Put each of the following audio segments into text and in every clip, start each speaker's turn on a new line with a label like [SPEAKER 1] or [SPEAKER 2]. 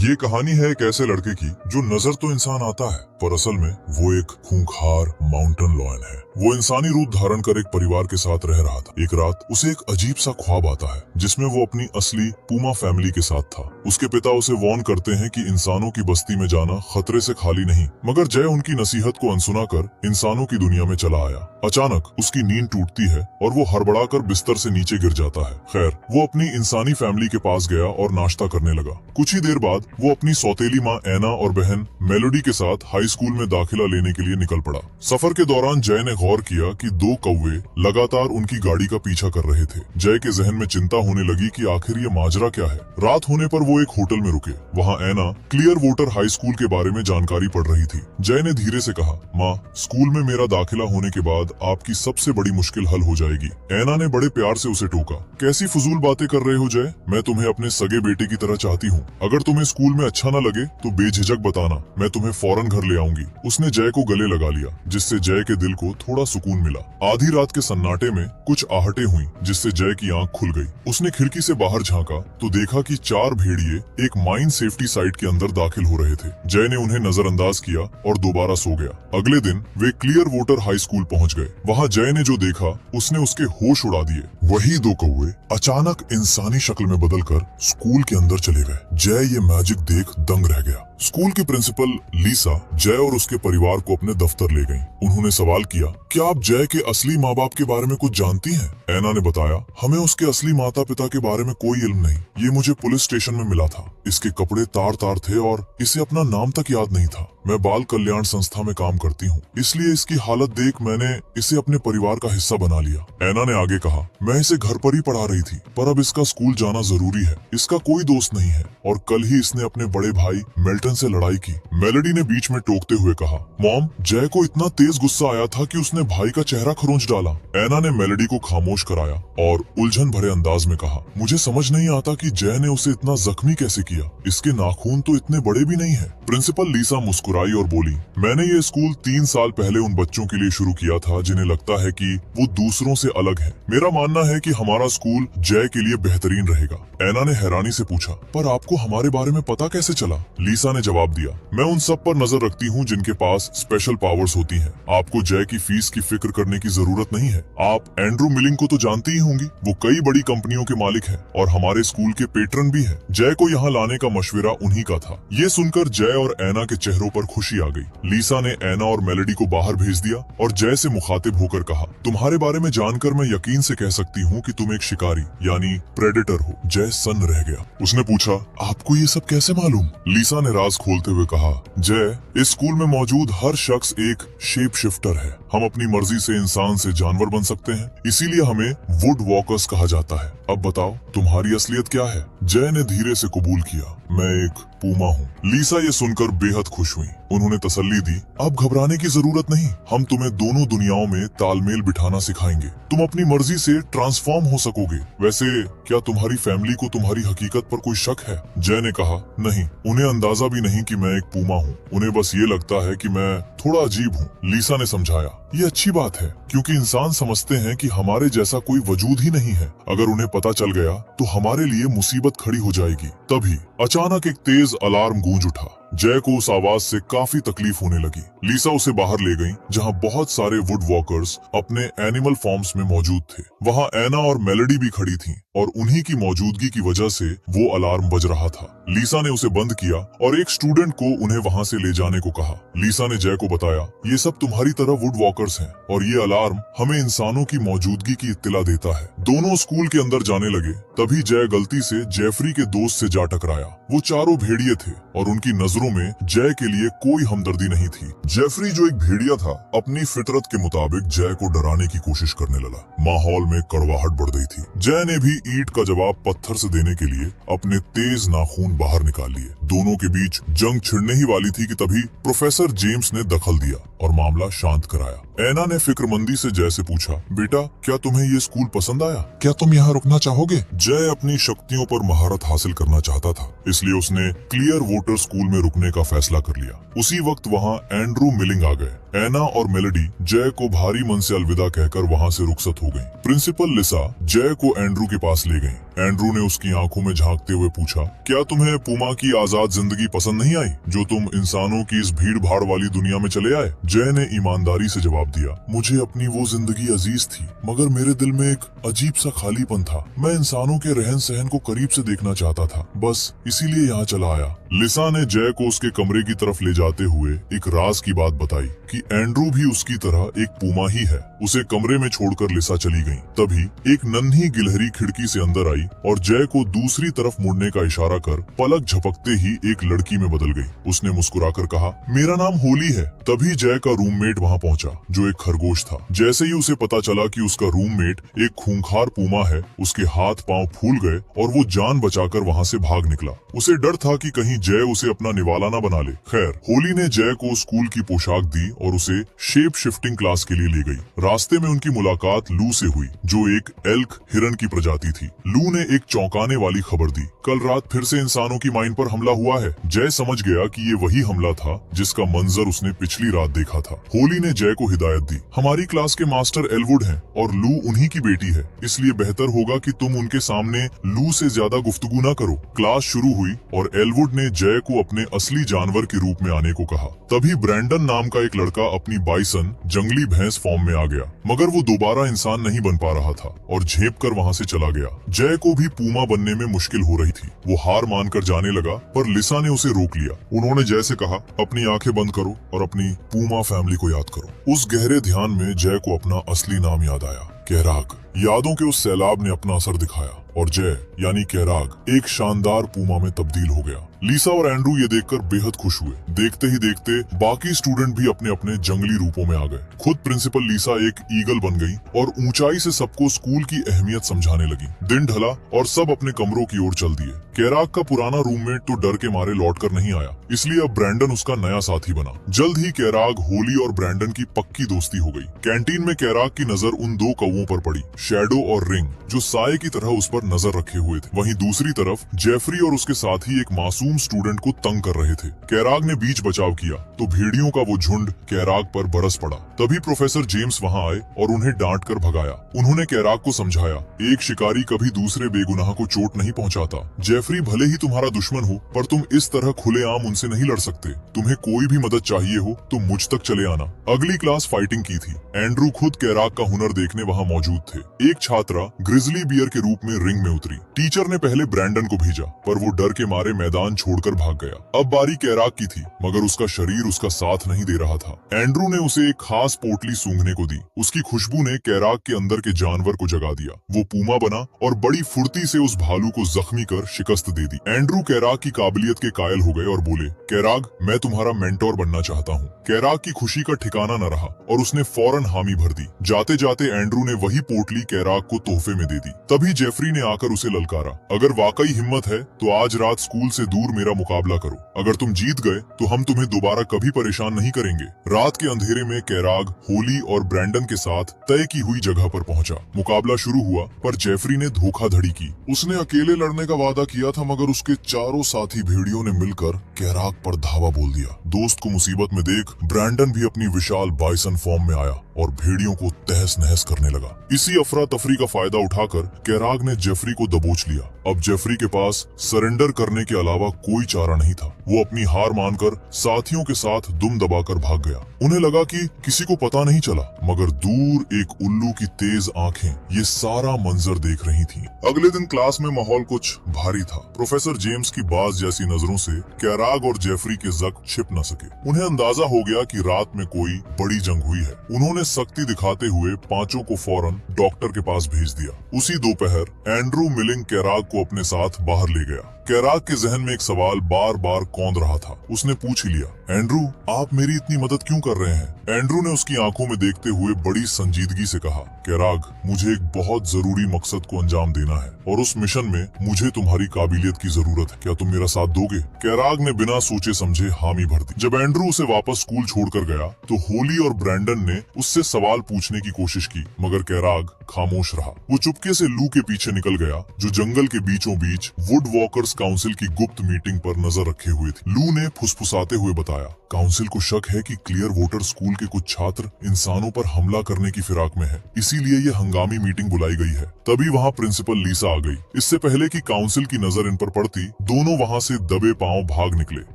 [SPEAKER 1] ये कहानी है एक ऐसे लड़के की जो नजर तो इंसान आता है पर असल में वो एक खूंखार माउंटेन लॉयन है। वो इंसानी रूप धारण कर एक परिवार के साथ रह रहा था। एक रात उसे एक अजीब सा ख्वाब आता है जिसमें वो अपनी असली पूमा फैमिली के साथ था। उसके पिता उसे वार्न करते हैं कि इंसानों की बस्ती में जाना खतरे से खाली नहीं, मगर जय उनकी नसीहत को अनसुना कर इंसानों की दुनिया में चला आया। अचानक उसकी नींद टूटती है और वो हड़बड़ाकर बिस्तर से नीचे गिर जाता है। खैर, वो अपनी इंसानी फैमिली के पास गया और नाश्ता करने लगा। कुछ ही देर बाद वो अपनी सौतेली माँ एना और बहन मेलोडी के साथ हाई स्कूल में दाखिला लेने के लिए निकल पड़ा। सफर के दौरान जय ने गौर किया कि दो कौवे लगातार उनकी गाड़ी का पीछा कर रहे थे। जय के जहन में चिंता होने लगी कि आखिर ये माजरा क्या है। रात होने पर वो एक होटल में रुके। वहाँ एना क्लियर वाटर हाई स्कूल के बारे में जानकारी पढ़ रही थी। जय ने धीरे से कहा, माँ, स्कूल में मेरा दाखिला होने के बाद आपकी सबसे बड़ी मुश्किल हल हो जाएगी। एना ने बड़े प्यार से उसे टोका, कैसी फजूल बातें कर रहे हो जय, मैं तुम्हें अपने सगे बेटे की तरह चाहती हूँ। अगर तुम्हें स्कूल में अच्छा न लगे तो बेझिझक बताना, मैं तुम्हें फौरन घर ले आऊंगी। उसने जय को गले लगा लिया जिससे जय के दिल को थोड़ा सुकून मिला। आधी रात के सन्नाटे में कुछ आहटें हुई जिससे जय की आंख खुल गई। उसने खिड़की से बाहर झांका तो देखा कि 4 भेड़िए एक माइन सेफ्टी साइट के अंदर दाखिल हो रहे थे। जय ने उन्हें नजरअंदाज किया और दोबारा सो गया। अगले दिन वे क्लियर वाटर हाई स्कूल पहुंच गए। वहाँ जय ने जो देखा उसने उसके होश उड़ा दिए। वही दो कौवे अचानक इंसानी शक्ल में बदलकर स्कूल के अंदर चले गए। जय ये मैजिक देख दंग रह गया। स्कूल की प्रिंसिपल लीसा जय और उसके परिवार को अपने दफ्तर ले गईं। उन्होंने सवाल किया, क्या आप जय के असली माँ बाप के बारे में कुछ जानती हैं? एना ने बताया, हमें उसके असली माता पिता के बारे में कोई इल्म नहीं। ये मुझे पुलिस स्टेशन में मिला था। इसके कपड़े तार तार थे और इसे अपना नाम तक याद नहीं था। मैं बाल कल्याण संस्था में काम करती हूँ, इसलिए इसकी हालत देख मैंने इसे अपने परिवार का हिस्सा बना लिया। एना ने आगे कहा, मैं इसे घर पर ही पढ़ा रही थी, पर अब इसका स्कूल जाना जरूरी है। इसका कोई दोस्त नहीं है और कल ही इसने अपने बड़े भाई मेल्टन से लड़ाई की। मेलोडी ने बीच में टोकते हुए कहा, मॉम, जय को इतना तेज गुस्सा आया था कि उसने भाई का चेहरा खरोंच डाला। एना ने मेलोडी को खामोश कराया और उलझन भरे अंदाज में कहा, मुझे समझ नहीं आता कि जय ने उसे इतना जख्मी कैसे किया। इसके नाखून तो इतने बड़े भी नहीं है। प्रिंसिपल लीसा मुस्कुराई और बोली, मैंने ये स्कूल 3 साल पहले उन बच्चों के लिए शुरू किया था जिन्हें लगता है कि वो दूसरों से अलग है। मेरा मानना है कि हमारा स्कूल जय के लिए बेहतरीन रहेगा। एना ने हैरानी से पूछा, पर आपको हमारे बारे में पता कैसे चला? लीसा ने जवाब दिया, मैं उन सब पर नजर रखती हूँ जिनके पास स्पेशल पावर्स होती हैं। आपको जय की फीस की फिक्र करने की जरूरत नहीं है। आप एंड्रू मिलिंग को तो जानती ही होंगी, वो कई बड़ी कंपनियों के मालिक हैं और हमारे स्कूल के पेट्रन भी हैं। जय को यहाँ लाने का मशवरा उन्हीं का था। ये सुनकर जय और एना के चेहरों पर खुशी आ गई। लीसा ने एना और मेलोडी को बाहर भेज दिया और जय से मुखातिब होकर कहा, तुम्हारे बारे में जानकर मैं यकीन से कह सकती हूँ कि तुम एक शिकारी यानी प्रेडेटर हो। जय सन्न रह गया। उसने पूछा, आपको ये सब कैसे मालूम? लीसा ने राज खोलते हुए कहा, जय, इस स्कूल में मौजूद हर शख्स एक शेप शिफ्टर है। हम अपनी मर्जी से इंसान से जानवर बन सकते हैं, इसीलिए हमें वुड वॉकर्स कहा जाता है। अब बताओ, तुम्हारी असलियत क्या है? जय ने धीरे से कबूल किया, मैं एक पूमा हूँ। लीसा ये सुनकर बेहद खुश हुई। उन्होंने तसल्ली दी, अब घबराने की जरूरत नहीं, हम तुम्हें दोनों दुनियाओं में तालमेल बिठाना सिखाएंगे। तुम अपनी मर्जी से ट्रांसफॉर्म हो सकोगे। वैसे क्या तुम्हारी फैमिली को तुम्हारी हकीकत पर कोई शक है? जय ने कहा, नहीं, उन्हें अंदाजा भी नहीं कि मैं एक पूमा हूँ। उन्हें बस ये लगता है कि मैं थोड़ा अजीब हूँ। लीसा ने समझाया, ये अच्छी बात है क्योंकि इंसान समझते हैं कि हमारे जैसा कोई वजूद ही नहीं है। अगर उन्हें पता चल गया तो हमारे लिए मुसीबत खड़ी हो जाएगी। तभी अचानक एक तेज अलार्म गूंज उठा। जय को उस आवाज से काफी तकलीफ होने लगी। लीसा उसे बाहर ले गई जहां बहुत सारे वुड वॉकर्स अपने एनिमल फॉर्म्स में मौजूद थे। वहां एना और मेलोडी भी खड़ी थीं और उन्हीं की मौजूदगी की वजह से वो अलार्म बज रहा था। लीसा ने उसे बंद किया और एक स्टूडेंट को उन्हें वहां से ले जाने को कहा। लीसा ने जय को बताया, ये सब तुम्हारी तरह वुड वॉकर्स हैं और ये अलार्म हमें इंसानों की मौजूदगी की इत्तला देता है। दोनों स्कूल के अंदर जाने लगे। तभी जय गलती से जेफरी के दोस्त से जा टकराया। वो चारों भेड़िए थे और उनकी नजरों में जय के लिए कोई हमदर्दी नहीं थी। जेफरी जो एक भेड़िया था, अपनी फितरत के मुताबिक जय को डराने की कोशिश करने लगा। माहौल में कड़वाहट बढ़ गई थी। जय ने भी ईंट का जवाब पत्थर से देने के लिए अपने तेज नाखून बाहर निकाल लिए। दोनों के बीच जंग छिड़ने ही वाली थी कि तभी प्रोफेसर जेम्स ने दखल दिया और मामला शांत कराया। एना ने फिक्रमंदी से जय से पूछा, बेटा, क्या तुम्हें ये स्कूल पसंद आया? क्या तुम यहाँ रुकना चाहोगे? जय अपनी शक्तियों पर महारत हासिल करना चाहता था, इसलिए उसने क्लियर वाटर स्कूल में रुकने का फैसला कर लिया। उसी वक्त वहाँ एंड्रू मिलिंग आ गए। एना और मेलोडी जय को भारी मन से अलविदा कहकर वहाँ से रुखसत हो गईं। प्रिंसिपल लिसा जय को एंड्रू के पास ले गईं। एंड्रू ने उसकी आंखों में झांकते हुए पूछा, क्या तुम्हें पुमा की आजाद जिंदगी पसंद नहीं आई जो तुम इंसानों की इस भीड़ भाड़ वाली दुनिया में चले आए? जय ने ईमानदारी से जवाब दिया, मुझे अपनी वो जिंदगी अजीज थी, मगर मेरे दिल में एक अजीब सा खालीपन था। मैं इंसानों के रहन सहन को करीब से देखना चाहता था, बस इसीलिए यहाँ चला आया। लिसा ने जय को उसके कमरे की तरफ ले जाते हुए एक राज की बात बताई कि एंड्रू भी उसकी तरह एक पूमा ही है। उसे कमरे में छोड़कर लिसा चली गई। तभी एक नन्ही गिलहरी खिड़की से अंदर आई और जय को दूसरी तरफ मुड़ने का इशारा कर पलक झपकते ही एक लड़की में बदल गई। उसने मुस्कुराकर कहा, मेरा नाम होली है। तभी जय का रूममेट वहाँ पहुँचा, जो एक खरगोश था। जैसे ही उसे पता चला कि उसका रूममेट एक खूंखार पूमा है, उसके हाथ पांव फूल गए और वो जान बचाकर वहाँ से भाग निकला। उसे डर था कि कहीं जय उसे अपना निवाला न बना ले। खैर, होली ने जय को स्कूल की पोशाक दी और उसे शेप शिफ्टिंग क्लास के लिए ले गई। रास्ते में उनकी मुलाकात लू से हुई, जो एक एल्क हिरन की प्रजाति थी। लू ने एक चौंकाने वाली खबर दी, कल रात फिर से इंसानों की माइन पर हमला हुआ है। जय समझ गया कि ये वही हमला था जिसका मंजर उसने पिछली रात देखा था। होली ने जय को हिदायत दी, हमारी क्लास के मास्टर एलवुड हैं और लू उन्हीं की बेटी है, इसलिए बेहतर होगा कि तुम उनके सामने लू से ज्यादा गुफ्तगू न करो। क्लास शुरू हुई और एलवुड ने जय को अपने असली जानवर के रूप में आने को कहा। तभी ब्रैंडन नाम का एक लड़का अपनी बाइसन जंगली भैंस फॉर्म में आ गया, मगर वो दोबारा इंसान नहीं बन पा रहा था और झेप कर वहाँ से चला गया। जय को भी पूमा बनने में मुश्किल हो रही थी। वो हार मानकर जाने लगा, पर लिसा ने उसे रोक लिया। उन्होंने जय से कहा, अपनी आंखें बंद करो और अपनी पूमा फैमिली को याद करो। उस गहरे ध्यान में जय को अपना असली नाम याद आया, कैराग। यादों के उस सैलाब ने अपना असर दिखाया और जय यानी कैराग एक शानदार पूमा में तब्दील हो गया। लिसा और एंड्रू ये देखकर बेहद खुश हुए। देखते ही देखते बाकी स्टूडेंट भी अपने अपने जंगली रूपों में आ गए। खुद प्रिंसिपल लिसा एक ईगल बन गई और ऊंचाई से सबको स्कूल की अहमियत समझाने लगी। दिन ढला और सब अपने कमरों की ओर चल दिए। कैराग का पुराना रूममेट तो डर के मारे लौटकर नहीं आया, इसलिए अब ब्रैंडन उसका नया साथी बना। जल्द ही कैराग, होली और ब्रैंडन की पक्की दोस्ती हो गई। कैंटीन में कैराग की नजर उन दो कौवों पर पड़ी, शैडो और रिंग, जो साये की तरह उस पर नजर रखे हुए थे। वहीं दूसरी तरफ जेफरी और उसके साथी एक मासूम स्टूडेंट को तंग कर रहे थे। कैराग ने बीच बचाव किया तो भेड़ियों का वो झुंड कैराग पर बरस पड़ा। तभी प्रोफेसर जेम्स वहाँ आए और उन्हें डांट कर भगाया। उन्होंने कैराग को समझाया, एक शिकारी कभी दूसरे बेगुनाह को चोट नहीं पहुँचाता। जेफरी भले ही तुम्हारा दुश्मन हो, पर तुम इस तरह खुलेआम उनसे नहीं लड़ सकते। तुम्हें कोई भी मदद चाहिए हो तो मुझ तक चले आना। अगली क्लास फाइटिंग की थी। एंड्रू खुद कैराग का हुनर देखने वहाँ मौजूद थे। एक छात्रा ग्रिजली बियर के रूप में रिंग में उतरी। टीचर ने पहले ब्रैंडन को भेजा, पर वो डर के मारे मैदान छोड़कर भाग गया। अब बारी कैराग की थी, मगर उसका शरीर उसका साथ नहीं दे रहा था। एंड्रू ने उसे एक खास पोटली सूंघने को दी। उसकी खुशबू ने कैराग के अंदर के जानवर को जगा दिया। वो पूमा बना और बड़ी फुर्ती से उस भालू को जख्मी कर शिकस्त दे दी। एंड्रू कैराग की काबिलियत के कायल हो गए और बोले, कैराग, मैं तुम्हारा मेंटोर बनना चाहता हूँ। कैराग की खुशी का ठिकाना न रहा और उसने फौरन हामी भर दी। जाते जाते एंड्रू ने वही पोटली कैराग को तोहफे में दे दी। तभी जेफरी ने आकर उसे ललकारा, अगर वाकई हिम्मत है तो आज रात स्कूल से दूर मेरा मुकाबला करो। अगर तुम जीत गए तो हम तुम्हें दोबारा कभी परेशान नहीं करेंगे। रात के अंधेरे में कैराग, होली और ब्रैंडन के साथ तय की हुई जगह पर पहुंचा। मुकाबला शुरू हुआ, पर जेफरी ने धोखाधड़ी की। उसने अकेले लड़ने का वादा किया था, मगर उसके चारों साथी भेड़ियों ने मिलकर कैराग पर धावा बोल दिया। दोस्त को मुसीबत में देख ब्रैंडन भी अपनी विशाल बाइसन फॉर्म में आया और भेड़ियों को तहस नहस करने लगा। इसी अफरा तफरी का फायदा उठाकर कैराग ने जेफरी को दबोच लिया। अब जेफरी के पास सरेंडर करने के अलावा कोई चारा नहीं था। वो अपनी हार मानकर साथियों के साथ दुम दबाकर भाग गया। उन्हें लगा कि किसी को पता नहीं चला, मगर दूर एक उल्लू की तेज आंखें ये सारा मंजर देख रही थीं। अगले दिन क्लास में माहौल कुछ भारी था। प्रोफेसर जेम्स की बाज जैसी नजरों से कैराग और जेफरी के जख्म छिप न सके। उन्हें अंदाजा हो गया कि रात में कोई बड़ी जंग हुई है। उन्होंने सख्ती दिखाते हुए पांचों को फौरन डॉक्टर के पास भेज दिया। उसी दोपहर एंड्रू मिलिंग कैराग को अपने साथ बाहर ले गया। कैराग के जहन में एक सवाल बार बार कौंध रहा था। उसने पूछ ही लिया, एंड्रू, आप मेरी इतनी मदद क्यों कर रहे हैं? एंड्रू ने उसकी आंखों में देखते हुए बड़ी संजीदगी से कहा, कैराग, मुझे एक बहुत जरूरी मकसद को अंजाम देना है और उस मिशन में मुझे तुम्हारी काबिलियत की जरूरत है। क्या तुम मेरा साथ दोगे? कैराग ने बिना सोचे समझे हामी भर दी। जब एंड्रू उसे वापस स्कूल छोड़कर गया तो होली और ब्रैंडन ने उससे सवाल पूछने की कोशिश की, मगर कैराग खामोश रहा। वो चुपके से लू के पीछे निकल गया, जो जंगल के बीचों बीच वुड वॉकर्स काउंसिल की गुप्त मीटिंग पर नजर रखे हुए थी। लू ने फुसफुसाते हुए बताया, काउंसिल को शक है कि क्लियर वोटर स्कूल के कुछ छात्र इंसानों पर हमला करने की फिराक में है, इसीलिए ये हंगामी मीटिंग बुलाई गई है। तभी वहाँ प्रिंसिपल लीसा आ गई। इससे पहले कि काउंसिल की नजर इन पर पड़ती, दोनों वहाँ से दबे पांव भाग निकले।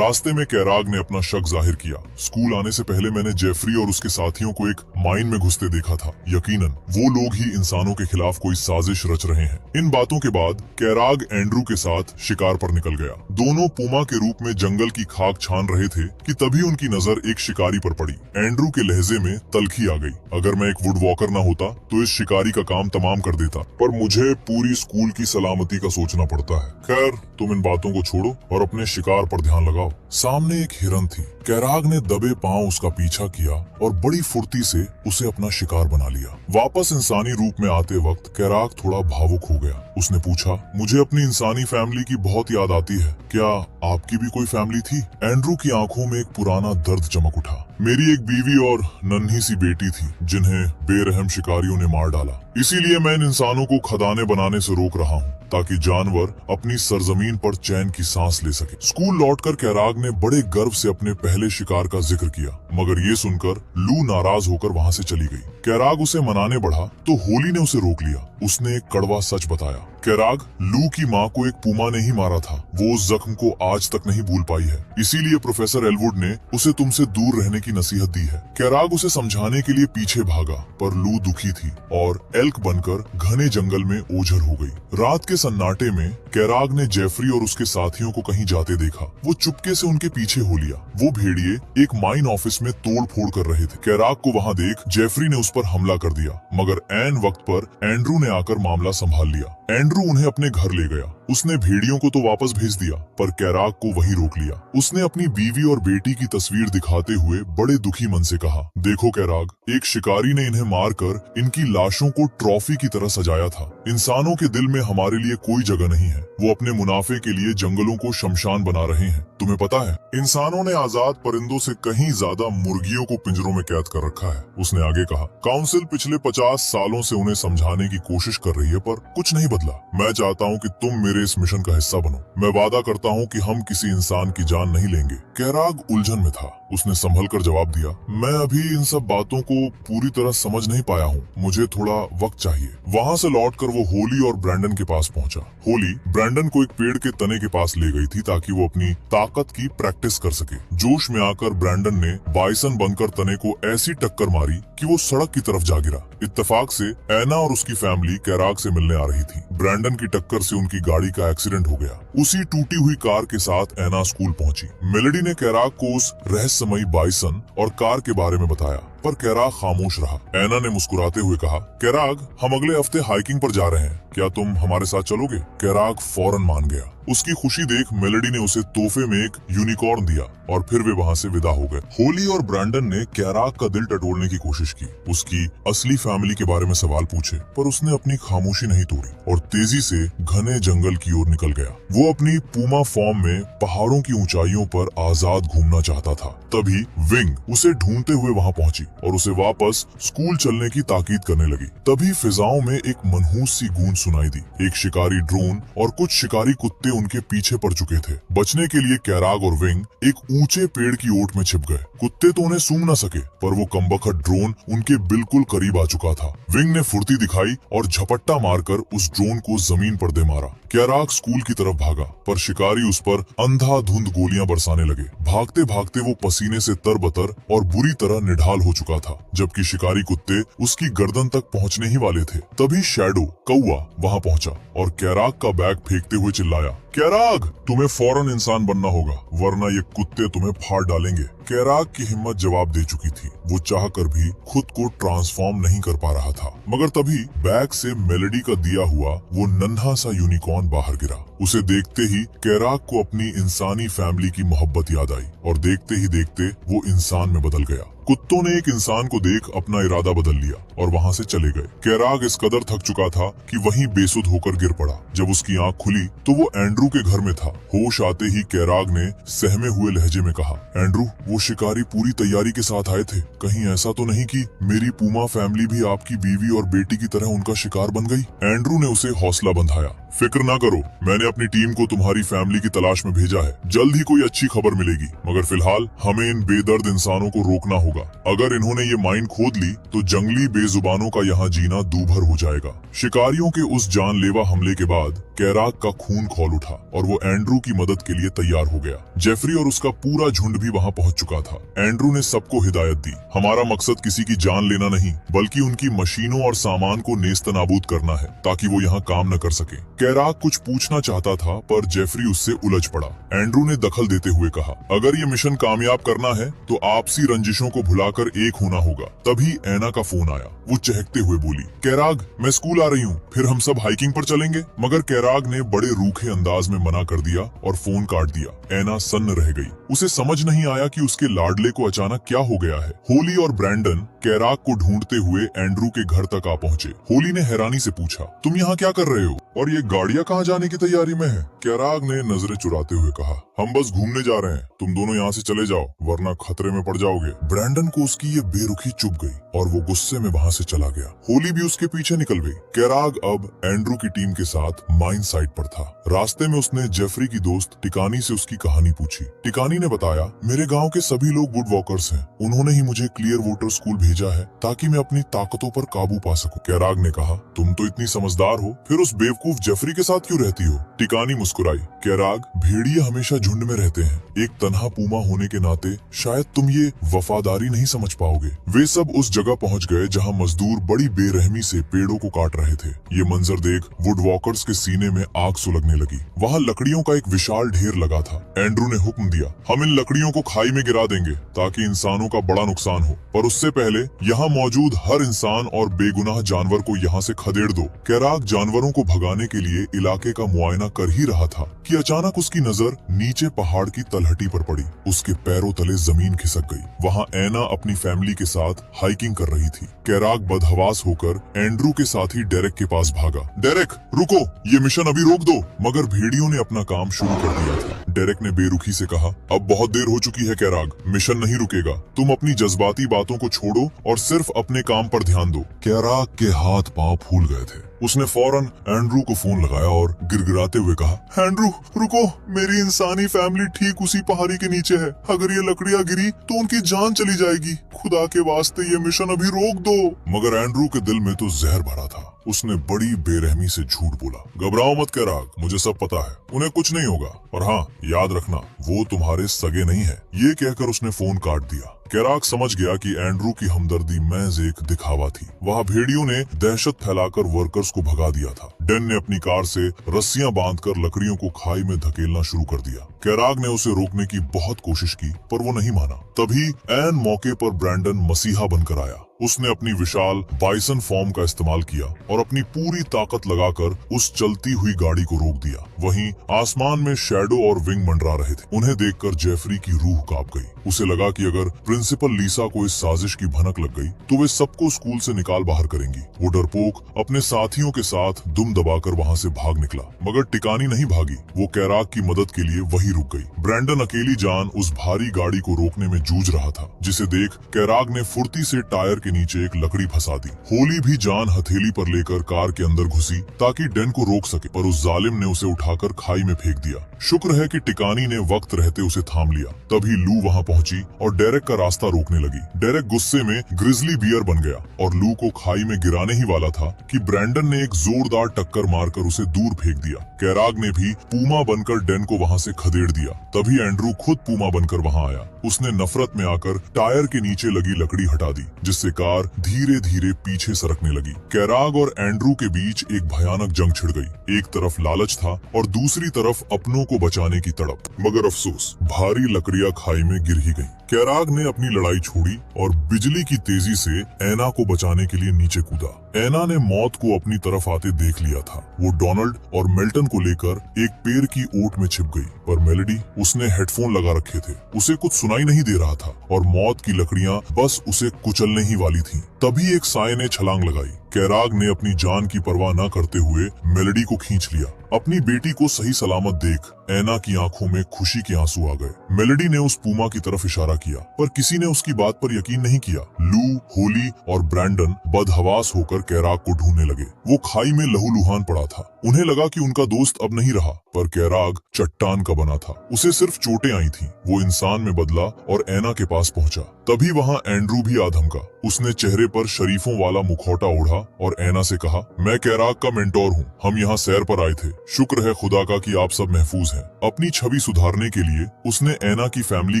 [SPEAKER 1] रास्ते में कैराग ने अपना शक जाहिर किया। स्कूल आने से पहले मैंने जेफरी और उसके साथियों को एक माइन में घुसते देखा था। यकीनन वो लोग ही इंसानों के खिलाफ कोई साजिश रच रहे हैं। इन बातों के बाद कैराग एंड्रू के साथ शिकार पर निकल गया। दोनों पूमा के रूप में जंगल की खाक छान रहे थे कि तभी उनकी नजर एक शिकारी पर पड़ी। एंड्रू के लहजे में तलखी आ गई। अगर मैं एक वुड वॉकर न होता तो इस शिकारी का काम तमाम कर देता, पर मुझे पूरी स्कूल की सलामती का सोचना पड़ता है। खैर, तुम इन बातों को छोड़ो और अपने शिकार पर ध्यान लगाओ। सामने एक हिरन थी। कैराग ने दबे पांव उसका पीछा किया और बड़ी फुर्ती से उसे अपना शिकार बना लिया। वापस इंसानी रूप में आते वक्त कैराग थोड़ा भावुक हो गया। उसने पूछा, मुझे अपनी इंसानी फैमिली की बहुत याद आती है, क्या आपकी भी कोई फैमिली थी? एंड्रू की आंखों में एक पुराना दर्द चमक उठा। मेरी एक बीवी और नन्ही सी बेटी थी जिन्हें बेरहम शिकारियों ने मार डाला। इसीलिए मैं इन इंसानों को खदाने बनाने से रोक रहा हूँ, ताकि जानवर अपनी सरजमीन पर चैन की सांस ले सके। स्कूल लौटकर कैराग ने बड़े गर्व से अपने पहले शिकार का जिक्र किया, मगर ये सुनकर लू नाराज होकर वहाँ से चली गई। कैराग उसे मनाने बढ़ा तो होली ने उसे रोक लिया। उसने एक कड़वा सच बताया, कैराग, लू की माँ को एक पूमा ने ही मारा था। वो उस जख्म को आज तक नहीं भूल पाई है, इसीलिए प्रोफेसर एलवुड ने उसे तुमसे दूर रहने की नसीहत दी है। कैराग उसे समझाने के लिए पीछे भागा, पर लू दुखी थी और एल्क बनकर घने जंगल में ओझल हो गई। रात के सन्नाटे में कैराग ने जेफरी और उसके साथियों को कहीं जाते देखा। वो चुपके से उनके पीछे हो लिया। वो भेड़िए एक माइन ऑफिस में तोड़ फोड़ कर रहे थे। कैराग को वहाँ देख जेफरी ने उस पर हमला कर दिया, मगर ऐन वक्त पर एंड्रू ने आकर मामला संभाल लिया। एंड्रू उन्हें अपने घर ले गया। उसने भेड़ियों को तो वापस भेज दिया, पर कैराग को वहीं रोक लिया। उसने अपनी बीवी और बेटी की तस्वीर दिखाते हुए बड़े दुखी मन से कहा, देखो कैराग, एक शिकारी ने इन्हें मारकर इनकी लाशों को ट्रॉफी की तरह सजाया था। इंसानों के दिल में हमारे लिए कोई जगह नहीं है। वो अपने मुनाफे के लिए जंगलों को शमशान बना रहे हैं। तुम्हें पता है, इंसानों ने आजाद परिंदों से कहीं ज्यादा मुर्गियों को पिंजरों में कैद कर रखा है। उसने आगे कहा, काउंसिल पिछले 50 सालों से उन्हें समझाने की कोशिश कर रही है, पर कुछ नहीं बदला। मैं चाहता हूँ कि तुम मेरे इस मिशन का हिस्सा बनो। मैं वादा करता हूँ कि हम किसी इंसान की जान नहीं लेंगे। कैराग उलझन में था। उसने संभल कर जवाब दिया, मैं अभी इन सब बातों को पूरी तरह समझ नहीं पाया हूँ। मुझे थोड़ा वक्त चाहिए। वहाँ से लौटकर वो होली और ब्रैंडन के पास पहुँचा। होली ब्रैंडन को एक पेड़ के तने के पास ले गई थी ताकि वो अपनी ताकत की प्रैक्टिस कर सके। जोश में आकर ब्रैंडन ने बाइसन बनकर तने को ऐसी टक्कर मारी कि वो सड़क की तरफ जा गिरा। इत्तेफाक से एना और उसकी फैमिली कैराग से मिलने आ रही थी। ब्रैंडन की टक्कर से उनकी गाड़ी का एक्सीडेंट हो गया। उसी टूटी हुई कार के साथ एना स्कूल पहुंची। मेलेडी ने कैराग को उस रहस्यमयी बाइसन और कार के बारे में बताया, पर कैराग खामोश रहा। एना ने मुस्कुराते हुए कहा, कैराग, हम अगले हफ्ते हाइकिंग पर जा रहे हैं, क्या तुम हमारे साथ चलोगे? कैराग फौरन मान गया। उसकी खुशी देख मेलेडी ने उसे तोहफे में एक यूनिकॉर्न दिया और फिर वे वहाँ से विदा हो गए। होली और ब्रैंडन ने कैराग का दिल टटोलने की कोशिश की, उसकी असली फैमिली के बारे में सवाल पूछे, पर उसने अपनी खामोशी नहीं तोड़ी और तेजी से घने जंगल की ओर निकल गया। वो अपनी पूमा फॉर्म में पहाड़ों की ऊंचाइयों पर आजाद घूमना चाहता था। तभी विंग उसे ढूंढते हुए वहाँ पहुंची और उसे वापस स्कूल चलने की ताकीद करने लगी। तभी फिजाओं में एक मनहूस सी गूंज सुनाई दी। एक शिकारी ड्रोन और कुछ शिकारी कुत्ते उनके पीछे पड़ चुके थे। बचने के लिए कैराग और विंग एक ऊंचे पेड़ की ओट में छिप गए। कुत्ते तो उन्हें सूंघ न सके, पर वो कमबख्त ड्रोन उनके बिल्कुल करीब आ चुका था। विंग ने फुर्ती दिखाई और झपट्टा मारकर उस ड्रोन को जमीन पर दे मारा। कैराग स्कूल की तरफ भागा, पर शिकारी उस पर अंधाधुंध गोलियां बरसाने लगे। भागते भागते वो पसीने से तरबतर और बुरी तरह निढाल हो चुका था, जबकि शिकारी कुत्ते उसकी गर्दन तक पहुंचने ही वाले थे। तभी शैडो कौवा वहां पहुंचा और कैराग का बैग फेंकते हुए चिल्लाया, कैराग, तुम्हें फौरन इंसान बनना होगा, वरना ये कुत्ते तुम्हें फाड़ डालेंगे। कैराग की हिम्मत जवाब दे चुकी थी। वो चाहकर भी खुद को ट्रांसफॉर्म नहीं कर पा रहा था, मगर तभी बैग से मेलेडी का दिया हुआ वो नन्हा सा यूनिकॉर्न बाहर गिरा। उसे देखते ही कैराग को अपनी इंसानी फैमिली की मोहब्बत याद आई और देखते ही देखते वो इंसान में बदल गया। कुत्तों ने एक इंसान को देख अपना इरादा बदल लिया और वहाँ से चले गए। कैराग इस कदर थक चुका था कि वहीं बेसुध होकर गिर पड़ा। जब उसकी आंख खुली तो वो एंड्रू के घर में था। होश आते ही कैराग ने सहमे हुए लहजे में कहा, एंड्रू, वो शिकारी पूरी तैयारी के साथ आए थे। कहीं ऐसा तो नहीं कि मेरी पूमा फैमिली भी आपकी बीवी और बेटी की तरह उनका शिकार बन गई? एंड्रू ने उसे हौसला बंधाया, फिक्र ना करो, मैंने अपनी टीम को तुम्हारी फैमिली की तलाश में भेजा है। जल्द ही कोई अच्छी खबर मिलेगी, मगर फिलहाल हमें इन बेदर्द इंसानों को रोकना होगा। अगर इन्होंने ये माइन खोद ली तो जंगली बेजुबानों का यहाँ जीना दूभर हो जाएगा। शिकारियों के उस जानलेवा हमले के बाद कैराक का खून खौल उठा और वो एंड्रू की मदद के लिए तैयार हो गया। जेफरी और उसका पूरा झुंड भी वहाँ पहुँच चुका था। एंड्रू ने सबको हिदायत दी, हमारा मकसद किसी की जान लेना नहीं, बल्कि उनकी मशीनों और सामान को नेस्तनाबूद करना है, ताकि वो यहाँ काम न कर सके। कैराक कुछ पूछना चाहता था, पर जेफरी उससे उलझ पड़ा। एंड्रू ने दखल देते हुए कहा, अगर ये मिशन कामयाब करना है तो आपसी रंजिशों को भुलाकर एक होना होगा। तभी ऐना का फोन आया। वो चहकते हुए बोली, कैराग, मैं स्कूल आ रही हूँ, फिर हम सब हाइकिंग पर चलेंगे। मगर कैराग ने बड़े रूखे अंदाज में मना कर दिया और फोन काट दिया। ऐना सन्न रह गई। उसे समझ नहीं आया कि उसके लाडले को अचानक क्या हो गया है। होली और ब्रैंडन कैराग को ढूंढते हुए एंड्रू के घर तक आ पहुँचे। होली ने हैरानी से पूछा, तुम यहाँ क्या कर रहे हो और ये गाड़ियाँ कहाँ जाने की तैयारी में है? कैराग ने नजरें चुराते हुए कहा, हम बस घूमने जा रहे हैं, तुम दोनों यहाँ से चले जाओ वरना खतरे में पड़ जाओगे। ब्रैंडन को उसकी ये बेरुखी चुभ गई और वो गुस्से में वहाँ से चला गया। होली भी उसके पीछे निकल गई। कैराग अब एंड्रू की टीम के साथ माइन साइट पर था। रास्ते में उसने जेफरी की दोस्त टिकानी से उसकी कहानी पूछी। टिकानी ने बताया, मेरे गांव के सभी लोग वुड वॉकर्स हैं, उन्होंने ही मुझे क्लियर वाटर स्कूल भेजा है ताकि मैं अपनी ताकतों पर काबू पा सकूं। कैराग ने कहा, तुम तो इतनी समझदार हो, फिर उस बेवकूफ जेफरी के साथ क्यों रहती हो? टिकानी मुस्कुराई, कैराग, भेड़िए हमेशा झुंड में रहते हैं, एक तन्हा पूमा होने के नाते शायद तुम ये वफादारी नहीं समझ पाओगे। वे सब उस जगह पहुंच गए जहां मजदूर बड़ी बेरहमी से पेड़ों को काट रहे थे। ये मंजर देख वुड वॉकर्स के सीने में आग सुलगने लगी। वहां लकड़ियों का एक विशाल ढेर लगा था। एंड्रू ने हुक्म दिया, हम इन लकड़ियों को खाई में गिरा देंगे ताकि इंसानों का बड़ा नुकसान हो, पर उससे पहले यहाँ मौजूद हर इंसान और बेगुनाह जानवर को यहाँ से खदेड़ दो। कैराग जानवरों को भगाने के लिए इलाके का मुआयना कर ही रहा था कि अचानक उसकी नजर नीचे पहाड़ की तलहटी पर पड़ी। उसके पैरों तले जमीन खिसक गई। वहाँ ऐना अपनी फैमिली के साथ हाइकिंग कर रही थी। कैराग बदहवास होकर एंड्रू के साथी डेरेक के पास भागा। डेरेक, रुको, ये मिशन अभी रोक दो। मगर भेड़ियों ने अपना काम शुरू कर दिया था। डेरेक ने बेरुखी से कहा, अब बहुत देर हो चुकी है कैराग, मिशन नहीं रुकेगा, तुम अपनी जज्बाती बातों को छोड़ो और सिर्फ अपने काम पर ध्यान दो। कैराग के हाथ पांव फूल गए थे। उसने फौरन एंड्रू को फोन लगाया और गिड़गिड़ाते हुए कहा, एंड्रू रुको, मेरी इंसानी फैमिली ठीक उसी पहाड़ी के नीचे है, अगर ये लकड़ियां गिरी तो उनकी जान चली जाएगी, खुदा के वास्ते ये मिशन अभी रोक दो। मगर एंड्रू के दिल में तो जहर भरा था। उसने बड़ी बेरहमी से झूठ बोला, घबराओ मत कैराग, मुझे सब पता है, उन्हें कुछ नहीं होगा, और हाँ याद रखना वो तुम्हारे सगे नहीं है। ये कहकर उसने फोन काट दिया। कैराग समझ गया कि एंड्रू की हमदर्दी महज एक दिखावा थी। वहाँ भेड़ियों ने दहशत फैलाकर वर्कर्स को भगा दिया था। डेन ने अपनी कार से रस्सियां बांधकर लकड़ियों को खाई में धकेलना शुरू कर दिया। कैराग ने उसे रोकने की बहुत कोशिश की, पर वो नहीं माना। तभी ऐन मौके पर ब्रैंडन मसीहा बनकर आया। उसने अपनी विशाल बाइसन फॉर्म का इस्तेमाल किया और अपनी पूरी ताकत लगाकर उस चलती हुई गाड़ी को रोक दिया। वहीं आसमान में शैडो और विंग मंडरा रहे थे। उन्हें देखकर जेफरी की रूह कांप गई। उसे लगा कि अगर प्रिंसिपल लीसा को इस साजिश की भनक लग गई तो वे सबको स्कूल से निकाल बाहर करेंगी। वो डरपोक अपने साथियों के साथ दुम दबाकर वहाँ से भाग निकला, मगर टिकानी नहीं भागी। वो कैराग की मदद के लिए वहीं रुक गई। ब्रैंडन अकेली जान उस भारी गाड़ी को रोकने में जूझ रहा था, जिसे देख कैराग ने फुर्ती से टायर के नीचे एक लकड़ी फंसा दी। होली भी जान हथेली पर लेकर कार के अंदर घुसी ताकि डेन को रोक सके, पर उस जालिम ने उसे उठाकर खाई में फेंक दिया। शुक्र है कि टिकानी ने वक्त रहते उसे थाम लिया। तभी लू वहाँ पहुंची और डेरेक का रास्ता रोकने लगी। डेरेक गुस्से में ग्रिजली बियर बन गया और लू को खाई में गिराने ही वाला था कि ब्रैंडन ने एक जोरदार टक्कर मारकर उसे दूर फेंक दिया। कैराग ने भी पूमा बनकर डेन को वहाँ से खदेड़ दिया। तभी एंड्रू खुद पूमा बनकर वहाँ आया। उसने नफरत में आकर टायर के नीचे लगी लकड़ी हटा दी, जिससे कार धीरे धीरे पीछे सरकने लगी। कैराग और एंड्रू के बीच एक भयानक जंग छिड़ गई। एक तरफ लालच था और दूसरी तरफ अपनों को बचाने की तड़प। मगर अफसोस, भारी लकड़ियां खाई में गिर ही गईं। कैराग ने अपनी लड़ाई छोड़ी और बिजली की तेजी से ऐना को बचाने के लिए नीचे कूदा। ऐना ने मौत को अपनी तरफ आते देख लिया था। वो डोनाल्ड और मिल्टन को लेकर एक पेड़ की ओट में छिप गई, पर मेलेडी, उसने हेडफोन लगा रखे थे, उसे कुछ सुनाई नहीं दे रहा था और मौत की लकड़ियां बस उसे कुचलने ही वाली थीं। तभी एक साए ने छलांग लगाई। कैराग ने अपनी जान की परवाह न करते हुए मेलेडी को खींच लिया। अपनी बेटी को सही सलामत देख एना की आंखों में खुशी के आंसू आ गए। मेलेडी ने उस पूमा की तरफ इशारा किया, पर किसी ने उसकी बात पर यकीन नहीं किया। लू, होली और ब्रैंडन बदहवास होकर कैराग को ढूंढने लगे। वो खाई में लहूलुहान पड़ा था। उन्हें लगा कि उनका दोस्त अब नहीं रहा, पर कैराग चट्टान का बना था। उसे सिर्फ चोटें आई थीं। वो इंसान में बदला और एना के पास पहुंचा। तभी वहां एंड्रू भी आ धमका। उसने चेहरे पर शरीफों वाला मुखौटा ओढ़ा और एना से कहा, मैं कैराग का मेंटोर हूँ। हम यहाँ सैर पर आए थे। शुक्र है खुदा का कि आप सब महफूज हैं। अपनी छवि सुधारने के लिए उसने एना की फैमिली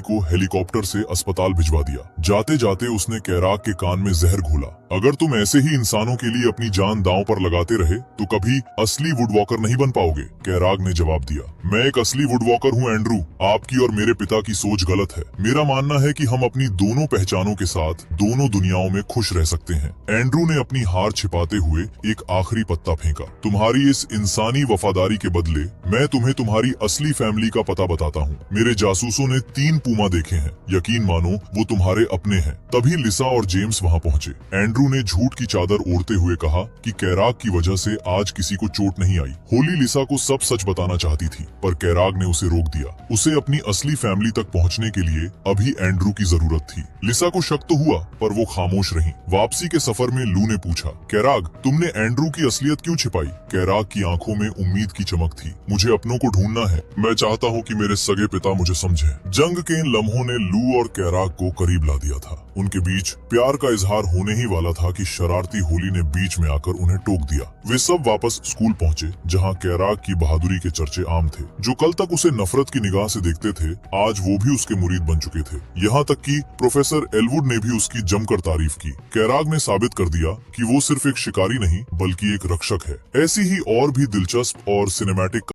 [SPEAKER 1] को हेलीकॉप्टर से अस्पताल भिजवा दिया। जाते जाते उसने कैराग के कान में जहर घोला। अगर तुम ऐसे ही इंसानों के लिए अपनी जान दांव पर लगाते रहे तो कभी असली वुडवॉकर नहीं बन पाओगे, कैराग ने जवाब दिया। मैं एक असली वुडवॉकर हूँ एंड्रू। आपकी और मेरे पिता की सोच गलत है। मेरा मानना है कि हम अपनी दोनों पहचानों के साथ दोनों दुनियाओं में खुश रह सकते हैं। एंड्रू ने अपनी हार छिपाते हुए एक आखिरी पत्ता फेंका। तुम्हारी इस इंसानी वफादारी के बदले मैं तुम्हें तुम्हारी असली फैमिली का पता बताता हूँ। मेरे जासूसों ने 3 पूमा देखे हैं। यकीन मानो वो तुम्हारे अपने हैं। तभी लिसा और जेम्स वहाँ पहुँचे। एंड्रू ने झूठ की चादर ओढ़ते हुए कहा कि कैराग की वजह से आज किसी को चोट नहीं आई। होली लिसा को सब सच बताना चाहती थी, पर कैराग ने उसे रोक दिया। उसे अपनी असली फैमिली तक पहुँचने के लिए अभी एंड्रू की जरूरत थी। लिसा को शक तो हुआ, पर वो खामोश रही। वापसी के सफर में लू ने पूछा, कैराग तुमने एंड्रू की असलियत क्यों छिपाई? कैराग की आंखों में उम्मीद की चमक थी। मुझे अपनों को ढूंढना है। मैं चाहता हूँ कि मेरे सगे पिता मुझे समझे। जंग के इन लम्हों ने लू और कैराग को करीब ला दिया था। उनके बीच प्यार का इजहार होने ही वाला था कि शरारती होली ने बीच में आकर उन्हें टोक दिया। वे सब वापस स्कूल पहुंचे, जहां कैराग की बहादुरी के चर्चे आम थे। जो कल तक उसे नफरत की निगाह से देखते थे, आज वो भी उसके मुरीद बन चुके थे। यहाँ तक कि प्रोफेसर एलवुड ने भी उसकी जमकर तारीफ की। कैराग ने साबित कर दिया कि वो सिर्फ एक शिकारी नहीं बल्कि एक रक्षक है। ऐसी ही और भी दिलचस्प और सिनेमैटिक